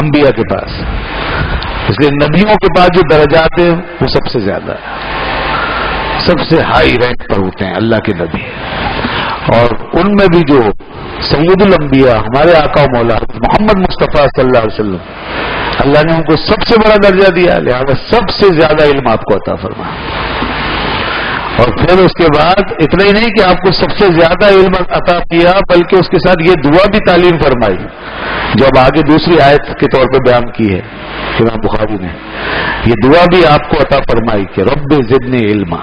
انبیاء کے پاس. اس لیے نبیوں کے پاس جو درجات ہیں وہ سب سے زیادہ ہے, سب سے ہائی رینک پر ہوتے ہیں اللہ کے نبی. اور ان میں بھی جو سید الانبیاء ہمارے آقا و مولا محمد مصطفیٰ صلی اللہ علیہ وسلم, اللہ نے ان کو سب سے بڑا درجہ دیا, لہذا سب سے زیادہ علم آپ کو عطا فرمایا. اور پھر اس کے بعد اتنا ہی نہیں کہ آپ کو سب سے زیادہ علم عطا کیا, بلکہ اس کے ساتھ یہ دعا بھی تعلیم فرمائی جو اب آگے دوسری آیت کے طور پہ بیان کی ہے امام بخاری نے. یہ دعا بھی آپ کو عطا فرمائی کہ رب زدنی علما,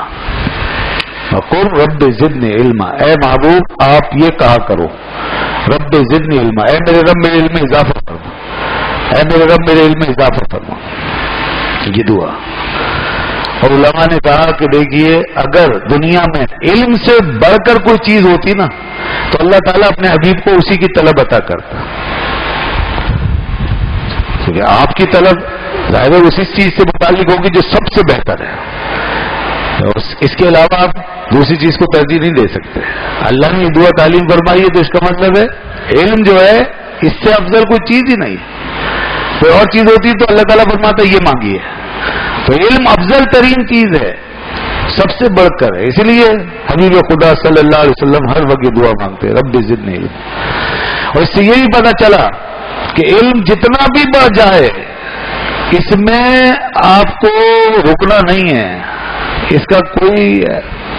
وقل رب زدنی علما, اے محبوب آپ یہ کہا کرو رب زدنی علما, اے میرے رب میرے علم میں اضافہ فرما, اے میرے رب میرے علم میں اضافہ فرما. یہ دعا. اور علماء نے کہا کہ دیکھیے اگر دنیا میں علم سے بڑھ کر کوئی چیز ہوتی نا تو اللہ تعالیٰ اپنے حبیب کو اسی کی طلب عطا کرتا. کیونکہ آپ کی طلب ظاہر ہے اسی چیز سے متعلق ہوگی جو سب سے بہتر ہے, اس کے علاوہ آپ دوسری چیز کو ترجیح نہیں دے سکتے. اللہ نے یہ دعا تعلیم فرمائی ہے تو اس کا مطلب ہے علم جو ہے اس سے افضل کوئی چیز ہی نہیں ہے. کوئی اور چیز ہوتی تو اللہ تعالیٰ فرماتا ہے یہ مانگیے. تو علم افضل ترین چیز ہے, سب سے بڑھ کر ہے. اسی لیے حبیب خدا صلی اللہ علیہ وسلم ہر وقت دعا مانگتے رب زدنی علم. اور اس سے یہ بھی پتا چلا کہ علم جتنا بھی بڑھ جائے اس میں آپ کو رکنا نہیں ہے, اس کا کوئی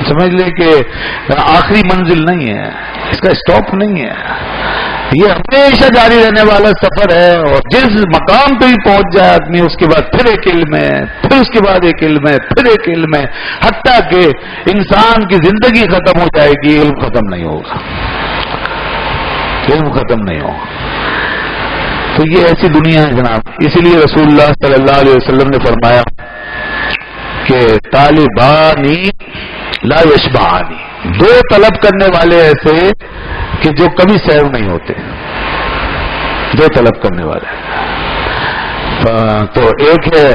سمجھ لے کہ آخری منزل نہیں ہے, اس کا اسٹاپ نہیں ہے. یہ ہمیشہ جاری رہنے والا سفر ہے. اور جس مقام پہ ہی پہنچ جائے آدمی اس کے بعد پھر ایک علم ہے, پھر اس کے بعد ایک علم ہے, پھر ایک علم ہے, حتیٰ کہ انسان کی زندگی ختم ہو جائے گی علم ختم نہیں ہوگا, علم ختم نہیں ہوگا. تو یہ ایسی دنیا ہے جناب. اسی لیے رسول اللہ صلی اللہ علیہ وسلم نے فرمایا کہ طالبانی لا یشبعانی, دو طلب کرنے والے ایسے کہ جو کبھی سیر نہیں ہوتے. دو طلب کرنے والے, تو ایک ہے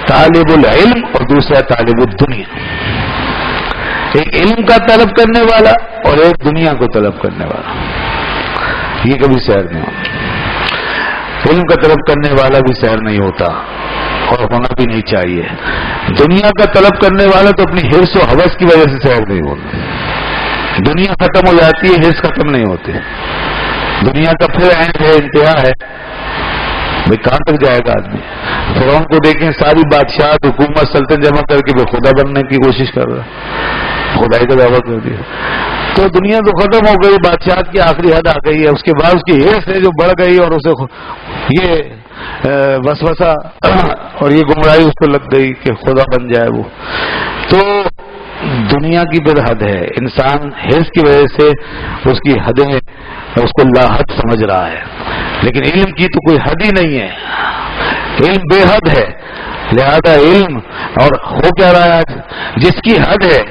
طالب العلم اور دوسرا طالب الدنیا. ایک علم کا طلب کرنے والا اور ایک دنیا کو طلب کرنے والا, یہ کبھی سیر نہیں ہوتا. علم کا طلب کرنے والا بھی سیر نہیں ہوتا اور ہونا بھی نہیں چاہیے. دنیا کا طلب کرنے والا تو اپنی حرص و ہوس کی وجہ سے سیر نہیں ہوتا. دنیا ختم ہو جاتی ہے, حرص ختم نہیں ہوتی. دنیا کا پھر اینڈ ہے, انتہا ہے. بھائی کہاں تک جائے گا آدمی؟ فرعون کو دیکھیں, ساری بادشاہت حکومت سلطنت جمع کر کے خدا بننے کی کوشش کر رہا ہے, خدائی کا دعویٰ کر دیا. تو دنیا تو ختم ہو گئی, بادشاہت کی آخری حد آ گئی ہے. اس کے بعد اس کی حرص ہے جو بڑھ گئی اور اسے یہ وسوسہ اور یہ گمراہی اس کو لگ گئی کہ خدا بن جائے وہ. تو دنیا کی پھر حد ہے. انسان حرص کی وجہ سے اس کی حدیں اس کو لا حد سمجھ رہا ہے, لیکن علم کی تو کوئی حد ہی نہیں ہے. علم بے حد ہے. لہذا علم اور ہو کیا رہا ہے آج, جس کی حد ہے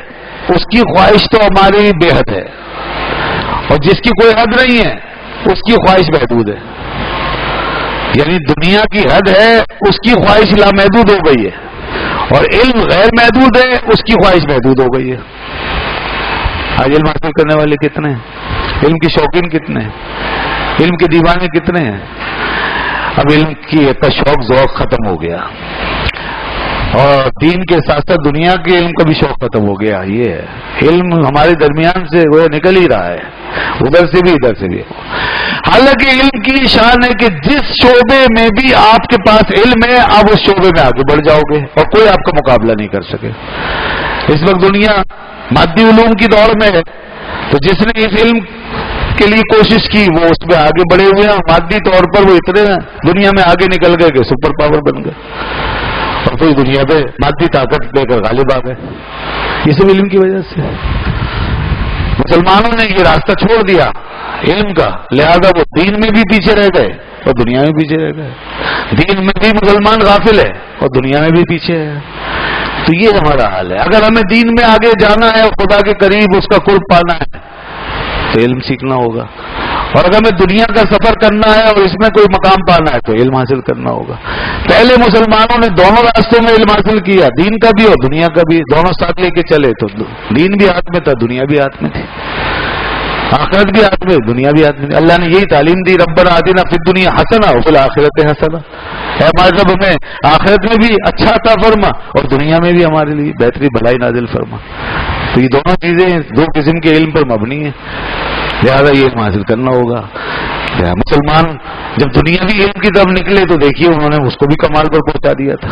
اس کی خواہش تو ہماری بے حد ہے, اور جس کی کوئی حد نہیں ہے اس کی خواہش محدود ہے. یعنی دنیا کی حد ہے, اس کی خواہش لامحدود ہو گئی ہے, اور علم غیر محدود ہے, اس کی خواہش محدود ہو گئی ہے. آج علم حاصل کرنے والے کتنے ہیں, علم کے شوقین کتنے ہیں, علم کے دیوانے کتنے ہیں. اب علم کی کا شوق ذوق ختم ہو گیا, اور دین کے ساتھ ساتھ دنیا کے علم کا بھی شوق ختم ہو گیا. یہ ہے علم ہمارے درمیان سے وہ نکل ہی رہا ہے, ادھر سے بھی ادھر سے بھی. حالانکہ علم کی شان ہے کہ جس شعبے میں بھی آپ کے پاس علم ہے آپ اس شعبے میں آگے بڑھ جاؤ گے اور کوئی آپ کا مقابلہ نہیں کر سکے. اس وقت دنیا مادی علوم کی دوڑ میں ہے, تو جس نے اس علم کے لیے کوشش کی وہ اس میں آگے بڑھے ہوئے ہیں. مادی طور پر وہ اتنے دنیا میں آگے نکل گئے کہ سپر پاور بن گئے, اور پھر دنیا پہ مادی طاقت لے کر غالب آ گئے. یہ سب علم کی وجہ سے. مسلمانوں نے یہ راستہ چھوڑ دیا علم کا, لہذا وہ دین میں بھی پیچھے رہ گئے اور دنیا میں پیچھے رہ گئے. دین میں بھی مسلمان غافل ہے اور دنیا میں بھی پیچھے ہے. تو یہ ہمارا حال ہے. اگر ہمیں دین میں آگے جانا ہے اور خدا کے قریب اس کا قرب پانا ہے تو علم سیکھنا ہوگا, اور اگر ہمیں دنیا کا سفر کرنا ہے اور اس میں کوئی مقام پانا ہے تو علم حاصل کرنا ہوگا. پہلے مسلمانوں نے دونوں راستوں میں علم حاصل کیا, دین کا بھی اور دنیا کا بھی, دونوں ساتھ لے کے چلے تو دین بھی ہاتھ میں تھا, دنیا بھی ہاتھ میں تھی. آخرت بھی ہاتھ میں، دنیا بھی ہاتھ میں. اللہ نے یہی تعلیم دی، ربنا آتنا فی الدنیا حسنہ وفی الآخرۃ حسنہ. اے ہمارے رب ہمیں آخرت میں بھی اچھا عطا فرما اور دنیا میں بھی ہمارے لیے بہتری بھلائی نازل فرما. تو یہ دونوں چیزیں دو قسم کے علم پر مبنی ہیں، لہٰذا یہ علم حاصل کرنا ہوگا. مسلمان جب دنیاوی علم کی طرف نکلے تو دیکھیے انہوں نے اس کو بھی کمال پر پہنچا دیا تھا.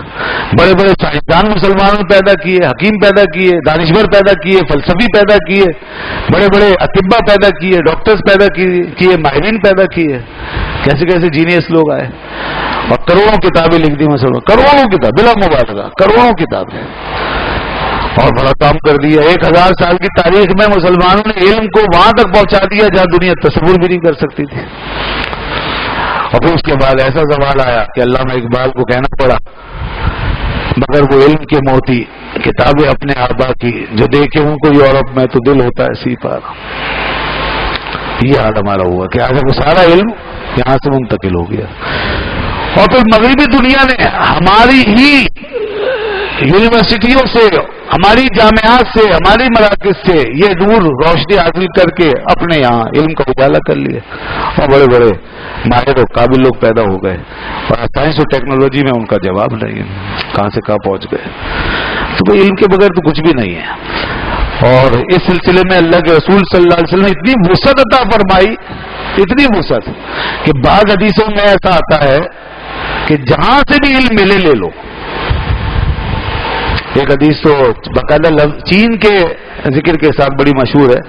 بڑے بڑے سائنسدان مسلمانوں نے پیدا کیے، حکیم پیدا کیے، دانشور پیدا کیے، فلسفی پیدا کیے، بڑے بڑے اطباء پیدا کیے، ڈاکٹرز پیدا کیے، ماہرین پیدا کیے. کیسے کیسے جینیس لوگ آئے اور کروڑوں کتابیں لکھ دی مسلمان، کروڑوں کتاب بلا مبالغہ، کروڑوں کتابیں، اور بڑا کام کر دیا. 1000 سال کی تاریخ میں مسلمانوں نے علم کو وہاں تک پہنچا دیا جہاں دنیا تصور بھی نہیں کر سکتی تھی. اور پھر اس کے بعد ایسا سوال آیا کہ علامہ اقبال کو کہنا پڑا مگر وہ علم کے موتی کتابیں اپنے آبا کی جو دیکھے ان کو یورپ میں تو دل ہوتا ہے سی پار. یہ حال ہمارا ہوا کہ آج وہ سارا علم یہاں سے منتقل ہو گیا. اور پھر مغربی دنیا نے ہماری ہی یونیورسٹیوں سے، ہماری جامعات سے، ہماری مراکز سے یہ نور روشنی حاصل کر کے اپنے یہاں علم کا اجالا کر لیا اور بڑے بڑے ماہر اور قابل لوگ پیدا ہو گئے. اور سائنس اور ٹیکنالوجی میں ان کا جواب نہیں ہے، کہاں سے کہاں پہنچ گئے. تو کوئی علم کے بغیر تو کچھ بھی نہیں ہے. اور اس سلسلے میں اللہ کے رسول صلی اللہ علیہ وسلم نے اتنی وسعت عطا فرمائی، اتنی وسعت کہ بعض حدیثوں میں ایسا آتا ہے کہ جہاں سے بھی علم ملے لے لو. ایک حدیث تو باقاعدہ چین کے ذکر کے ساتھ بڑی مشہور ہے،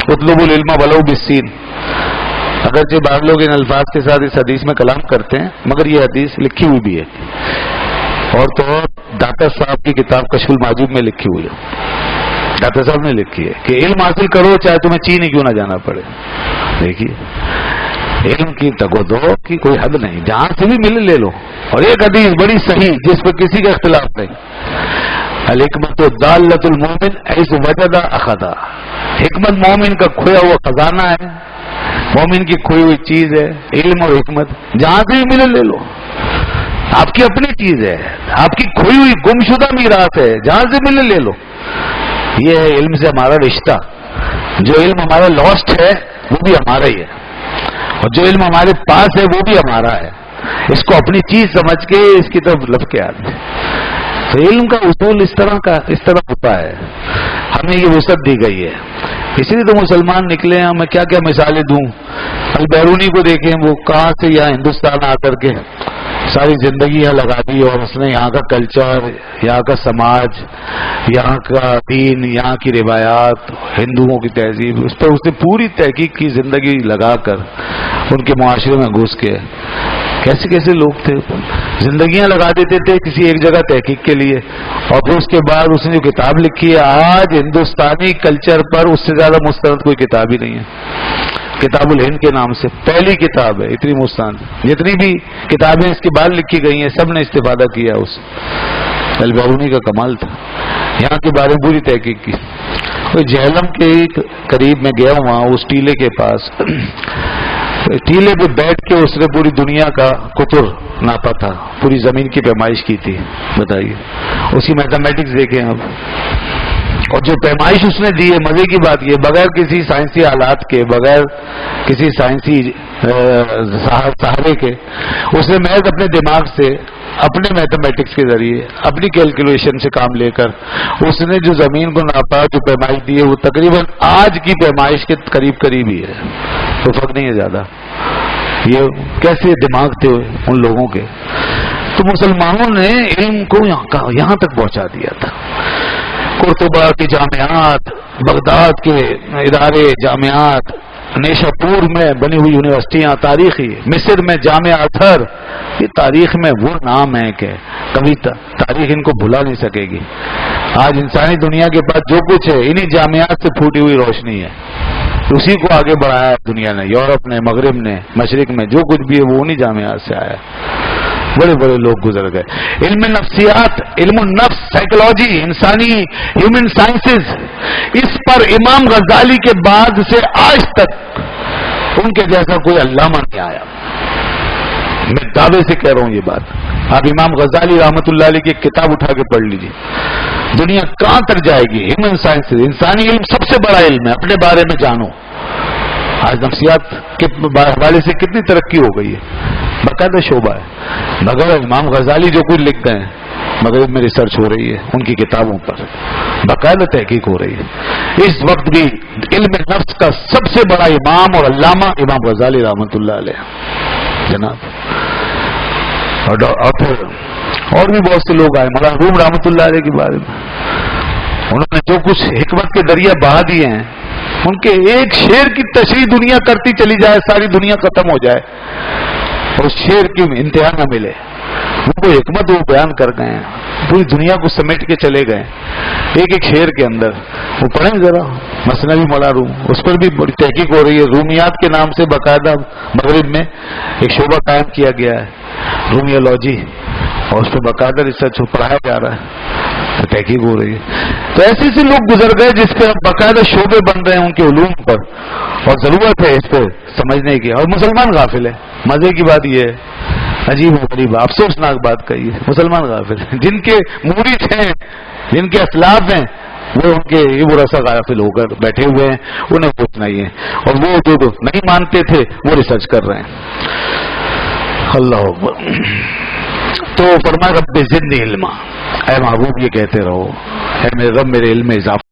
اطلبوا العلم ولو بالسین. اگرچہ بعض لوگ ان الفاظ کے ساتھ اس حدیث میں کلام کرتے ہیں مگر یہ حدیث لکھی ہوئی بھی ہے، اور تو داتا صاحب کی کتاب کشف المحجوب میں لکھی ہوئی ہے. داتا صاحب نے لکھی ہے کہ علم حاصل کرو چاہے تمہیں چین ہی کیوں نہ جانا پڑے. دیکھیے علم کی تگودو کی کوئی حد نہیں، جہاں سے بھی ملے لے لو. اور ایک حدیث بڑی صحیح جس پر کسی کا اختلاف نہیں، الحکمت دالۃ المومن حیث وجد اخذا. حکمت مومن کا کھویا ہوا خزانہ ہے، مومن کی کھوئی ہوئی چیز ہے علم اور حکمت. جہاں سے بھی ملے لے لو، آپ کی اپنی چیز ہے، آپ کی کھوئی ہوئی گمشدہ میراث ہے، جہاں سے ملے لے لو. یہ ہے علم سے ہمارا رشتہ. جو علم ہمارا لاسٹ ہے وہ بھی ہمارا ہی ہے، اور جو علم ہمارے پاس ہے وہ بھی ہمارا ہے. اس کو اپنی چیز سمجھ کے اس کی طرف لپ کے آتے. تو علم کا اصول اس طرح ہوتا ہے، ہمیں یہ وسعت دی گئی ہے. اسی لیے تو مسلمان نکلے ہیں. میں کیا کیا مثالیں دوں. البیرونی کو دیکھیں، وہ کہاں سے یہاں ہندوستان آ کر کے ساری زندگی یہاں لگا دی اور اس نے یہاں کا کلچر، یہاں کا سماج، یہاں کا دین، یہاں کی روایات، ہندوؤں کی تہذیب، اس پر اس نے پوری تحقیق کی زندگی لگا کر ان کے معاشرے میں گھس کے. کیسے کیسے لوگ تھے، زندگیاں لگا دیتے تھے کسی ایک جگہ تحقیق کے لیے. اور پھر اس کے بعد اس نے جو کتاب لکھی ہے، آج ہندوستانی کلچر پر اس سے زیادہ مستند کوئی کتاب ہی نہیں ہے. کتاب الہند کے نام سے پہلی کتاب ہے، اتنی مستند. جتنی بھی کتابیں اس کے بعد لکھی گئی ہیں سب نے استفادہ کیا. اس البیرونی کا کمال تھا، یہاں کے بارے میں پوری تحقیق کی. جہلم کے قریب میں گیا وہاں اس ٹیلے کے پاس، ٹیلے پہ بیٹھ کے اس نے پوری دنیا کا قطر ناپا تھا، پوری زمین کی پیمائش کی تھی. بتائیے اس کی میتھمیٹکس دیکھیں آپ. اور جو پیمائش اس نے دی ہے، مزے کی بات یہ بغیر کسی سائنسی آلات کے، بغیر کسی سائنسی سہارے کے، اس نے محض اپنے دماغ سے، اپنے میتھمیٹکس کے ذریعے، اپنی کیلکولیشن سے کام لے کر اس نے جو زمین کو ناپا، جو پیمائش دی ہے وہ تقریباً آج کی پیمائش کے قریب ہی ہے. تو فرق نہیں ہے زیادہ. یہ کیسے دماغ تھے ان لوگوں کے. تو مسلمانوں نے علم کو یہاں تک پہنچا دیا تھا. قرطبہ کی جامعات، بغداد کے ادارے جامعات، نیشاپور میں بنی ہوئی یونیورسٹیاں تاریخی، مصر میں جامعہ ازہر، یہ تاریخ میں وہ نام ہے کہ کبھی تاریخ ان کو بھلا نہیں سکے گی. آج انسانی دنیا کے پاس جو کچھ ہے انہی جامعات سے پھوٹی ہوئی روشنی ہے. اسی کو آگے بڑھایا ہے دنیا نے، یورپ نے، مغرب نے، مشرق میں جو کچھ بھی ہے وہ انہی جامعات سے آیا ہے. بڑے بڑے لوگ گزر گئے. علم نفسیات، علم النفس، سائیکولوجی، انسانی ہیومن سائنسز، اس پر امام غزالی کے بعد سے آج تک ان کے جیسا کوئی علامہ نہیں آیا. میں دعوے سے کہہ رہا ہوں یہ بات. آپ امام غزالی رحمۃ اللہ علیہ کی کتاب اٹھا کے پڑھ لیجیے، دنیا کہاں تک جائے گی. ہیومن سائنسز، انسانی علم سب سے بڑا علم ہے، اپنے بارے میں جانو. آج نفسیات کے حوالے سے کتنی ترقی ہو گئی ہے، باقاعدہ شعبہ ہے. مگر امام غزالی جو کچھ لکھ گئے ہیں مغرب میں ریسرچ ہو رہی ہے، ان کی کتابوں پر باقاعدہ تحقیق ہو رہی ہے. اس وقت بھی علم نفس کا سب سے بڑا امام اور علامہ امام غزالی رحمۃ اللہ علیہ جناب. اور پھر اور بھی بہت سے لوگ آئے، مولانا روم رحمۃ اللہ علیہ کے بارے میں انہوں نے جو کچھ حکمت کے دریا بہا دیے ہیں، ان کے ایک شعر کی تشریح دنیا کرتی چلی جائے، ساری دنیا ختم ہو جائے اور اس شعر کی انتہا نہ ملے. وہ کوئی حکمت وہ بیان کر گئے ہیں، پوری دنیا کو سمیٹ کے چلے گئے ایک ایک شعر کے اندر. وہ پڑھیں ذرا مثنوی مولانا روم، اس پر بھی بڑی تحقیق ہو رہی ہے. رومیات کے نام سے باقاعدہ مغرب میں ایک شعبہ قائم کیا گیا ہے، رومیولوجی، اور اس پہ باقاعدہ ریسرچ پڑھایا جا رہا ہے، تحقیق ہو رہی ہے. تو ایسے سے لوگ گزر گئے جس پہ باقاعدہ شعبے بن رہے ہیں ان کے علوم پر، اور ضرورت ہے اس پہ سمجھنے کی. اور مسلمان غافل ہے. مزے کی بات یہ ہے، عجیب و غریب افسوسناک بات کہی ہے، مسلمان غافل ہیں. جن کے مرید ہیں، جن کے اسلاف ہیں، وہ ان کے یہ برسا غافل ہو کر بیٹھے ہوئے ہیں، انہیں کچھ نہیں ہے. اور وہ جو نہیں مانتے تھے وہ ریسرچ کر رہے ہیں. اللہ اکبر. تو فرمایا رب زدنی علما، اے محبوب یہ کہتے رہو، اے میرے رب میرے علم میں اضافہ